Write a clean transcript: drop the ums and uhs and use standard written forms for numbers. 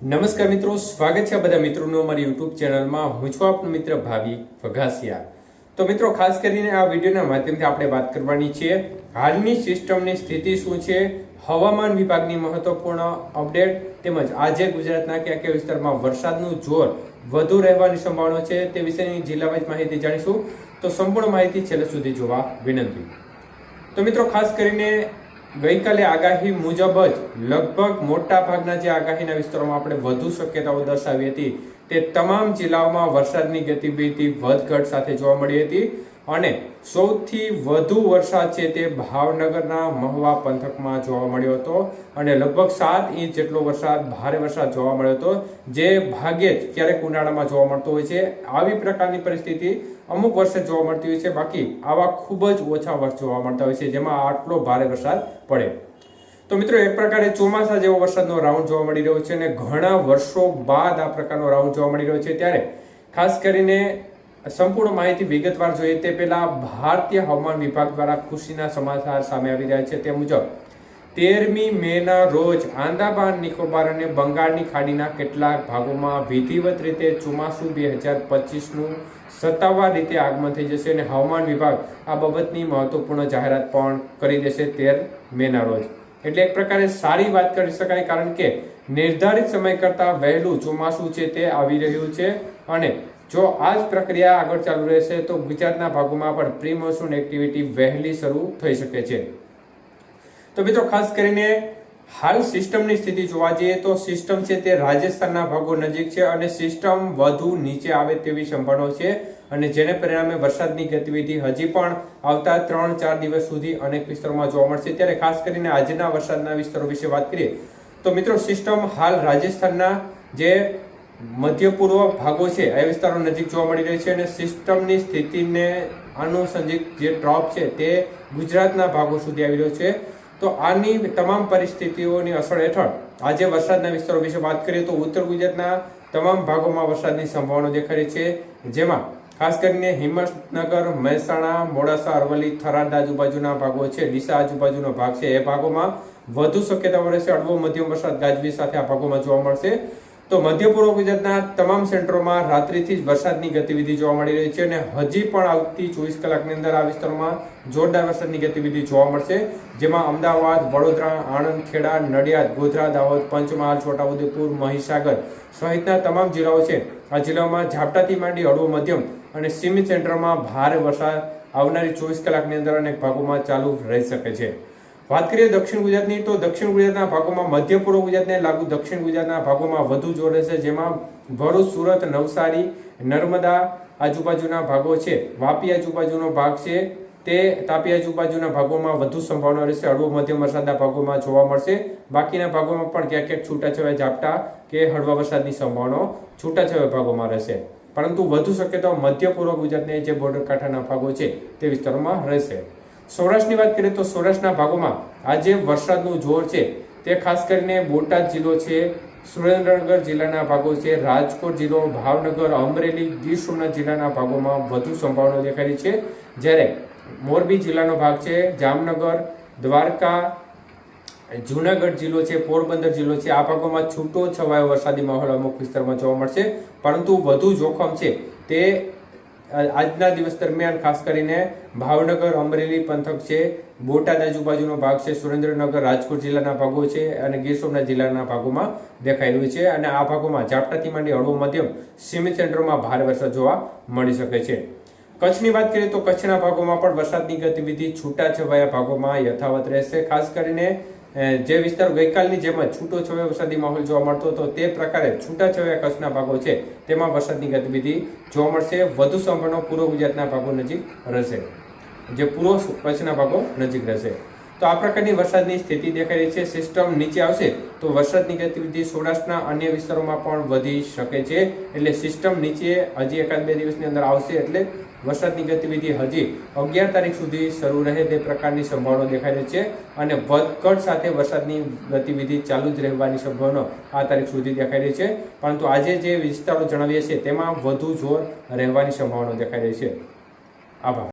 નમસ્કાર મિત્રો, સ્વાગત છે બધા મિત્રોનું અમારી યુટ્યુબ ચેનલમાં. હું છું આપનો મિત્ર ભાવિ વઘાસિયા. તો મિત્રો, ખાસ કરીને આ વિડીયોના માધ્યમથી આપણે વાત કરવાની છે હાલની સિસ્ટમની સ્થિતિ શું છે, હવામાન વિભાગની મહત્વપૂર્ણ અપડેટ, તેમજ આજે ગુજરાતના કયા કયા વિસ્તારમાં વરસાદનું જોર વધુ રહેવાની સંભાવના છે તે વિશેની જિલ્લાવાઇઝ માહિતી જાણીશું. તો સંપૂર્ણ માહિતી છેલ્લે સુધી જોવા વિનંતી. તો મિત્રો, ખાસ કરીને ગઈકાલે આગાહી મુજબ જ લગભગ મોટા ભાગના જે આગાહીના વિસ્તારોમાં આપણે વધુ શક્યતાઓ દર્શાવી હતી તે તમામ જિલ્લાઓમાં વરસાદની ગતિવિધિ વધઘટ સાથે જોવા મળી હતી. અને સૌથી વધુ વરસાદ છે તે ભાવનગરના મહુવા પંથકમાં જોવા મળ્યો હતો અને લગભગ 7 ઇંચ જેટલો વરસાદ, ભારે વરસાદ જોવા મળ્યો હતો, જે ભાગ્યે જ ક્યારેક ઉનાળામાં જોવા મળતો હોય છે. આવી પ્રકારની પરિસ્થિતિ અમુક વર્ષે જોવા મળતી હોય છે, બાકી આવા ખૂબ જ ઓછા વર્ષ જોવા મળતા હોય છે જેમાં આટલો ભારે વરસાદ પડે. તો મિત્રો, એક પ્રકારે ચોમાસા જેવો વરસાદનો રાઉન્ડ જોવા મળી રહ્યો છે અને ઘણા વર્ષો બાદ આ પ્રકારનો રાઉન્ડ જોવા મળી રહ્યો છે. ત્યારે ખાસ કરીને સંપૂર્ણ માહિતી વિગતવાર જોઈએ તે પહેલા ભારતીય હવામાન વિભાગ દ્વારા ખુશીના સમાચાર સામે આવી રહ્યા છે. તે મુજબ 13મી મેના રોજ આંદામાન નિકોબાર અને બંગાળની ખાડીના કેટલાક ભાગોમાં વિધિવત રીતે ચોમાસું 2025નું સત્તાવાર રીતે આગમન થઈ જશે અને હવામાન વિભાગ આ બાબતની મહત્વપૂર્ણ જાહેરાત પણ કરી દેશે 13 મેના રોજ. એટલે એક પ્રકારે સારી વાત કરી શકાય, કારણ કે નિર્ધારિત સમય કરતાં વહેલું ચોમાસું છે તે આવી રહ્યું છે અને જો આ જ પ્રક્રિયા આગળ ચાલુ રહેશે તો ગુજરાતના ભાગોમાં પણ પ્રી મોન્સૂન એક્ટિવિટી વહેલી શરૂ થઈ શકે છે. તો મિત્રો, ખાસ કરીને હાલ સિસ્ટમની સ્થિતિ જોવા જઈએ તો સિસ્ટમ છે તે રાજસ્થાનના ભાગો નજીક છે અને સિસ્ટમ વધુ નીચે આવે તેવી સંભાવના છે અને જેને પરિણામે વરસાદની ગતિવિધિ હજી પણ આવતા 3-4 દિવસ સુધી અનેક વિસ્તારોમાં જોવા મળશે. ત્યારે ખાસ કરીને આજના વરસાદના વિસ્તારો વિશે વાત કરીએ તો મિત્રો, સિસ્ટમ હાલ રાજસ્થાનના જે મધ્ય પૂર્વ ભાગો છે એ વિસ્તારો નજીક જોવા મળી રહી છે અને સિસ્ટમની સ્થિતિને આનુષંગિક જે ટ્રોપ છે તે ગુજરાતના ભાગો સુધી આવી રહ્યો છે. તો આની તમામ પરિસ્થિતિઓની અસર હેઠળ આજે વરસાદના વિસ્તારો વિશે વાત કરીએ તો ઉત્તર ગુજરાતના તમામ ભાગોમાં વરસાદની સંભાવના દેખાઈ રહી છે, જેમાં ખાસ કરીને હિંમતનગર, મહેસાણા, મોડાસા, અરવલ્લી, થરાદ આજુબાજુના ભાગો છે, ડીસા આજુબાજુનો ભાગ છે, એ ભાગોમાં વધુ શક્યતાઓ રહેશે. હળવો મધ્યમ વરસાદ ગાજવીજ સાથે આ ભાગોમાં જોવા મળશે. તો મધ્ય પૂર્વ ગુજરાતના તમામ સેન્ટરોમાં રાત્રિથી જ વરસાદની ગતિવિધિ જોવા મળી રહી છે અને હજી પણ આવતી 24 કલાકની અંદર આ વિસ્તારોમાં જોરદાર વરસાદની ગતિવિધિ જોવા મળશે, જેમાં અમદાવાદ, વડોદરા, આણંદ, ખેડા, નડિયાદ, ગોધરા, દાહોદ, પંચમહાલ, છોટાઉદેપુર, મહીસાગર સહિતના તમામ જિલ્લાઓ છે. આ જિલ્લાઓમાં ઝાપટાથી માંડી હળવો મધ્યમ અને સીમિત સેન્ટરમાં ભારે વરસાદ આવનારી 24 કલાકની અંદર અનેક ભાગોમાં ચાલુ રહી શકે છે. વાત કરીએ દક્ષિણ ગુજરાતની તો દક્ષિણ ગુજરાતના ભાગોમાં મધ્ય પૂર્વ ગુજરાતને લાગુ દક્ષિણ ગુજરાતના ભાગોમાં વધુ જોર રહેશે, જેમાં ભરૂચ, સુરત, નવસારી, નર્મદા આજુબાજુના ભાગો છે, વાપી આજુબાજુનો ભાગ છે, તે તાપી આજુબાજુના ભાગોમાં વધુ સંભાવના રહેશે. હળવો મધ્યમ વરસાદના ભાગોમાં જોવા મળશે. બાકીના ભાગોમાં પણ ક્યાંક ક્યાંક છૂટાછવાયા ઝાપટા કે હળવા વરસાદની સંભાવના છૂટાછવાયા ભાગોમાં રહેશે, પરંતુ વધુ શક્યતાઓ મધ્ય પૂર્વ ગુજરાતને જે બોર્ડર કાંઠાના ભાગો છે તે વિસ્તારોમાં રહેશે. સૌરાષ્ટ્રની વાત કરીએ તો સૌરાષ્ટ્રના ભાગોમાં આજે વરસાદનું જોર છે તે ખાસ કરીને બોટાદ જિલ્લો છે, સુરેન્દ્રનગર જિલ્લાના ભાગો છે, રાજકોટ જિલ્લો, ભાવનગર, અમરેલી, ગીર સોમનાથ જિલ્લાના ભાગોમાં વધુ સંભાવના દેખાઈ રહી છે. જ્યારે મોરબી જિલ્લાનો ભાગ છે, જામનગર, દ્વારકા, જુનાગઢ જિલ્લો છે, પોરબંદર જિલ્લો છે, આ ભાગોમાં છૂટો છવાયો વરસાદી માહોલ અમુક વિસ્તારમાં જોવા મળશે, પરંતુ વધુ જોખમ છે તે આજના દિવસ દરમિયાન ખાસ કરીને ભાવનગર, અમરેલી પંથક છે, બોટાદ આજુબાજુનો ભાગ છે, સુરેન્દ્રનગર, રાજકોટ જિલ્લાના ભાગો છે અને ગીર સોમનાથ જિલ્લાના ભાગોમાં દેખાઈ રહ્યું છે અને આ ભાગોમાં ઝાપટાથી માંડી હળવો મધ્યમ સીમિત સેન્ટરોમાં ભારે વરસાદ જોવા મળી શકે છે. કચ્છની વાત કરીએ તો કચ્છના ભાગોમાં પણ વરસાદની ગતિવિધિ છૂટાછવાયા ભાગોમાં યથાવત રહેશે. ખાસ કરીને જે વિસ્તાર ગઈકાલની જેમ જ છૂટો છવાયો વરસાદી માહોલ જોવા મળતો હતો તે પ્રકારે છૂટાછવાયા કચ્છના ભાગો છે તેમાં વરસાદની ગતિવિધિ જોવા મળશે. વધુ સંભાવના પૂર્વ ગુજરાતના ભાગો નજીક રહેશે, જે પૂર્વ કચ્છના ભાગો નજીક રહેશે. તો આ પ્રકારની વરસાદની સ્થિતિ દેખાઈ રહી છે. સિસ્ટમ નીચે આવશે તો વરસાદની ગતિવિધિ સૌરાષ્ટ્રના અન્ય વિસ્તારોમાં પણ વધી શકે છે. એટલે સિસ્ટમ નીચે હજી 1-2 દિવસની અંદર આવશે એટલે વરસાદની ગતિવિધિ હજી 11 તારીખ સુધી શરૂ રહે તે પ્રકારની સંભાવના દેખાઈ રહી છે અને વધઘટ સાથે વરસાદની ગતિવિધિ ચાલુ જ રહેવાની સંભાવના આ તારીખ સુધી દેખાઈ રહી છે. પરંતુ આજે જે વિસ્તારો જણાવ્યા છે તેમાં વધુ જોર રહેવાની સંભાવના દેખાઈ રહી છે. આભાર.